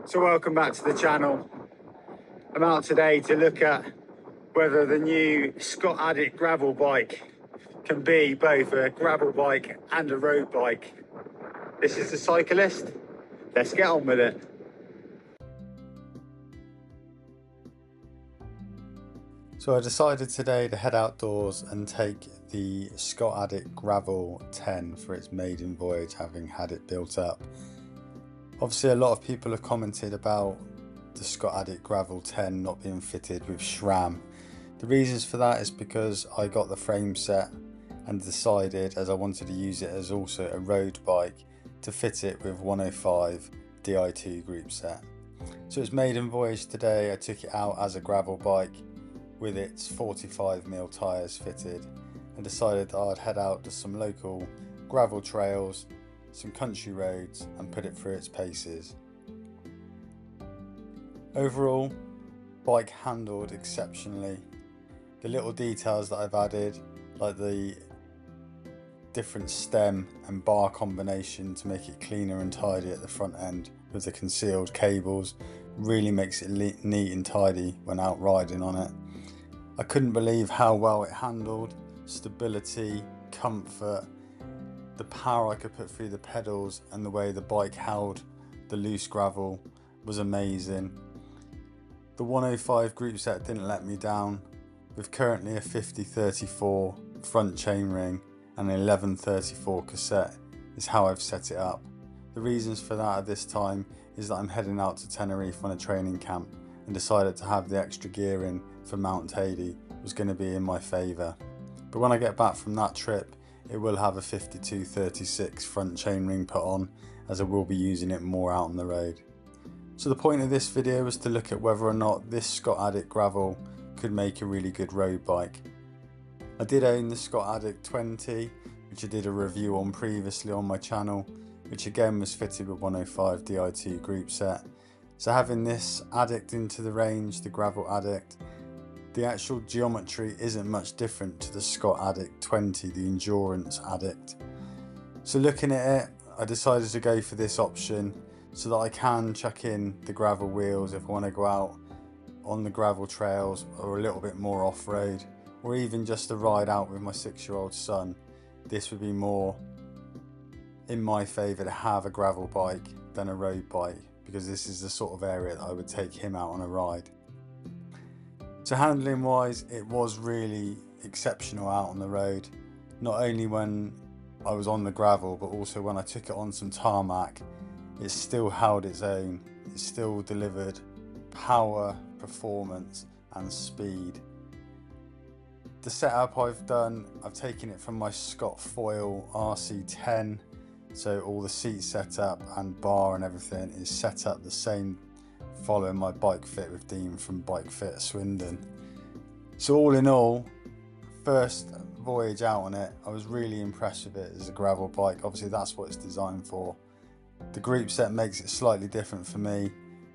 So welcome back to the channel. I'm out today to look at whether the new Scott Addict Gravel bike can be both a gravel bike and a road bike. This is the Syco-list. Let's get on with it. So I decided today to head outdoors and take the Scott Addict Gravel 10 for its maiden voyage, having had it built up. Obviously a lot of people have commented about the Scott Addict Gravel 10 not being fitted with SRAM. The reasons for that is because I got the frame set and decided, as I wanted to use it as also a road bike, to fit it with 105 Di2 group set. So it's maiden voyage today. I took it out as a gravel bike with its 45mm tyres fitted and decided that I'd head out to some local gravel trails, some country roads and put it through its paces. Overall, bike handled exceptionally. The little details that I've added, like the different stem and bar combination to make it cleaner and tidy at the front end with the concealed cables, really makes it neat and tidy when out riding on it. I couldn't believe how well it handled. Stability, comfort, the power I could put through the pedals and the way the bike held the loose gravel was amazing. The 105 group set didn't let me down. With currently a 50-34 front chainring and an 11-34 cassette is how I've set it up. The reasons for that at this time is that I'm heading out to Tenerife on a training camp and decided to have the extra gear in for Mount Tady was going to be in my favour. But when I get back from that trip, it will have a 52-36 front chainring put on, as I will be using it more out on the road. So the point of this video was to look at whether or not this Scott Addict Gravel could make a really good road bike. I did own the Scott Addict 20, which I did a review on previously on my channel, which again was fitted with 105 Di2 group set. So having this Addict into the range, the Gravel Addict, the actual geometry isn't much different to the Scott Addict 20, the Endurance Addict. So looking at it, I decided to go for this option so that I can chuck in the gravel wheels if I want to go out on the gravel trails or a little bit more off-road, or even just a ride out with my 6-year-old son. This would be more in my favour to have a gravel bike than a road bike, because this is the sort of area that I would take him out on a ride. So handling wise, it was really exceptional out on the road, not only when I was on the gravel but also when I took it on some tarmac. It still held its own. It still delivered power, performance and speed. The setup I've done, I've taken it from my Scott Foil RC10, so all the seat setup and bar and everything is set up the same, following my bike fit with Dean from Bike Fit Swindon. So all in all, first voyage out on it, I was really impressed with it as a gravel bike. Obviously that's what it's designed for. The group set makes it slightly different for me,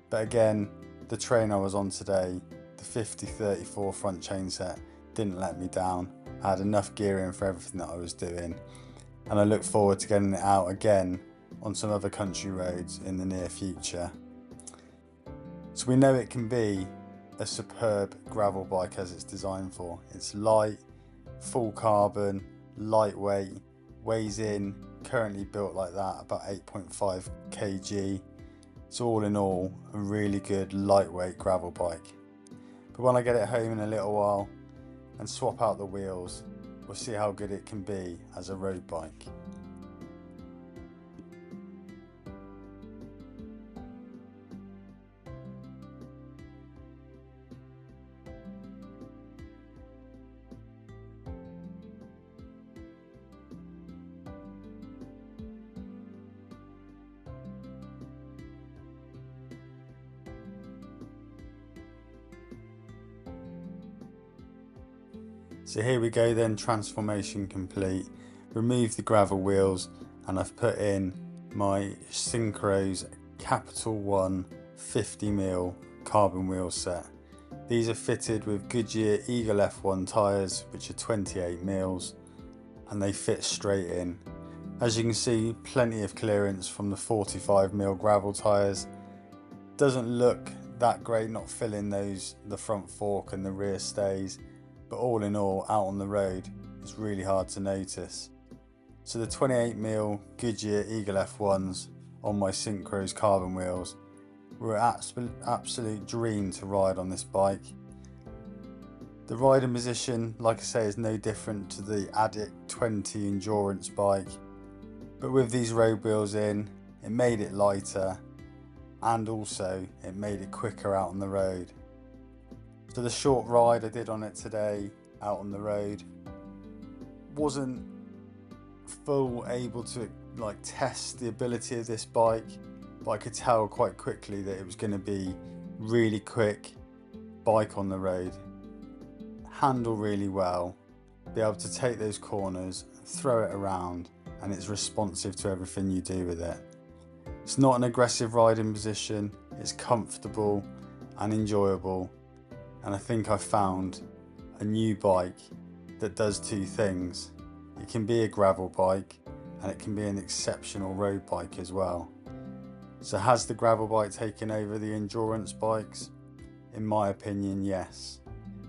but again, the train I was on today, the 50-34 front chain set, didn't let me down. I had enough gear in for everything that I was doing, and I look forward to getting it out again on some other country roads in the near future. So we know it can be a superb gravel bike as it's designed for. It's light, full carbon, lightweight, weighs in, currently built like that, about 8.5 kg. So all in all, a really good lightweight gravel bike. But when I get it home in a little while and swap out the wheels, we'll see how good it can be as a road bike. So here we go then, transformation complete. Remove the gravel wheels and I've put in my Syncros Capital 1 50mm carbon wheel set. These are fitted with Goodyear Eagle F1 tyres, which are 28mm, and they fit straight in. As you can see, plenty of clearance from the 45mm gravel tyres. doesn't look that great, not filling the front fork and the rear stays, but all in all, out on the road, it's really hard to notice. So the 28mm Goodyear Eagle F1s on my Syncros carbon wheels were an absolute dream to ride on this bike. The riding position, like I say, is no different to the Addict 20 endurance bike, but with these road wheels in, it made it lighter, and also it made it quicker out on the road. So the short ride I did on it today out on the road wasn't full able to like test the ability of this bike, but I could tell quite quickly that it was going to be really quick bike on the road, handle really well, be able to take those corners, throw it around, and it's responsive to everything you do with it. It's not an aggressive riding position, it's comfortable and enjoyable, and I think I found a new bike that does two things. It can be a gravel bike and it can be an exceptional road bike as well. So has the gravel bike taken over the endurance bikes? In my opinion, yes.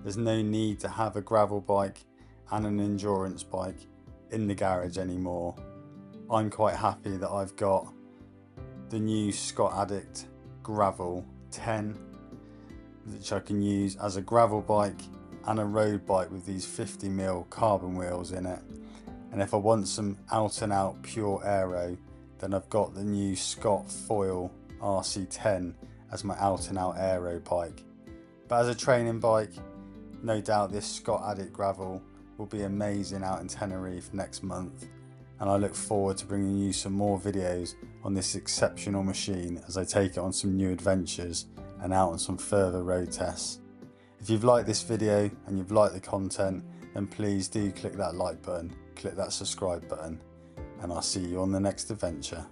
There's no need to have a gravel bike and an endurance bike in the garage anymore. I'm quite happy that I've got the new Scott Addict Gravel 10, which I can use as a gravel bike and a road bike with these 50mm carbon wheels in it. And if I want some out and out pure aero, then I've got the new Scott Foil RC10 as my out and out aero bike. But as a training bike, no doubt this Scott Addict Gravel will be amazing out in Tenerife next month, and I look forward to bringing you some more videos on this exceptional machine as I take it on some new adventures and out on some further road tests. If you've liked this video and you've liked the content, then please do click that like button, click that subscribe button, and I'll see you on the next adventure.